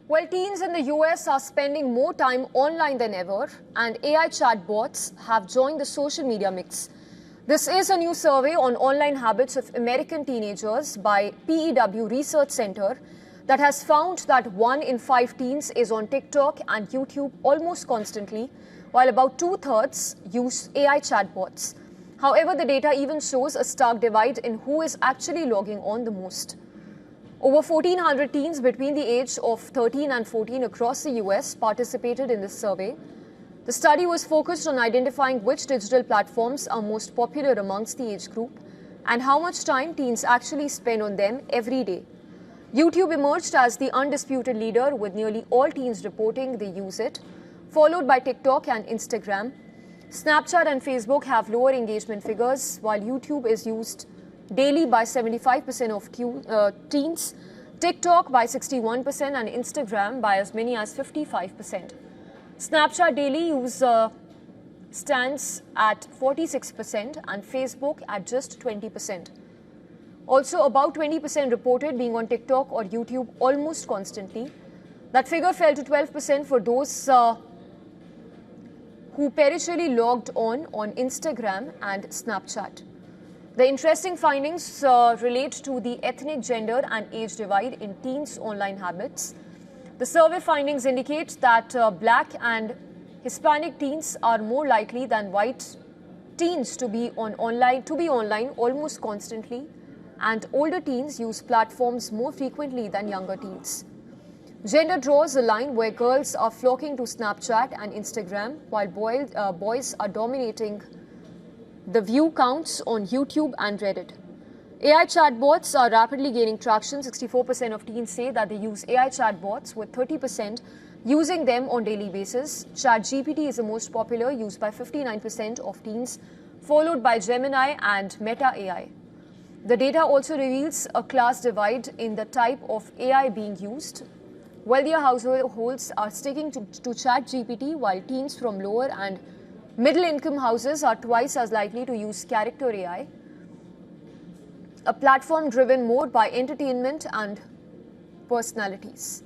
Well, teens in the US are spending more time online than ever, and AI chatbots have joined the social media mix. This is a new survey on online habits of American teenagers by PEW Research Center that has found that 1 in 5 teens is on TikTok and YouTube almost constantly, while about two-thirds use AI chatbots. However, the data even shows a stark divide in who is actually logging on the most. Over 1,400 teens between the age of 13 and 14 across the US participated in this survey. The study was focused on identifying which digital platforms are most popular amongst the age group and how much time teens actually spend on them every day. YouTube emerged as the undisputed leader, with nearly all teens reporting they use it, followed by TikTok and Instagram. Snapchat and Facebook have lower engagement figures, while YouTube is used daily by 75% of teens, TikTok by 61%, and Instagram by as many as 55%. Snapchat daily use stands at 46% and Facebook at just 20%. Also, about 20% reported being on TikTok or YouTube almost constantly. That figure fell to 12% for those who perishally logged on Instagram and Snapchat. The interesting findings relate to the ethnic, gender and age divide in teens' online habits. The survey findings indicate that Black and Hispanic teens are more likely than white teens to be online almost constantly, and older teens use platforms more frequently than younger teens. Gender draws a line where girls are flocking to Snapchat and Instagram, while boys are dominating the view counts on YouTube and Reddit. AI chatbots are rapidly gaining traction. 64% of teens say that they use AI chatbots, with 30% using them on daily basis. ChatGPT is the most popular, used by 59% of teens, followed by Gemini and Meta AI. The data also reveals a class divide in the type of AI being used. Wealthier households are sticking to ChatGPT, while teens from lower and middle-income houses are twice as likely to use Character AI, a platform driven more by entertainment and personalities.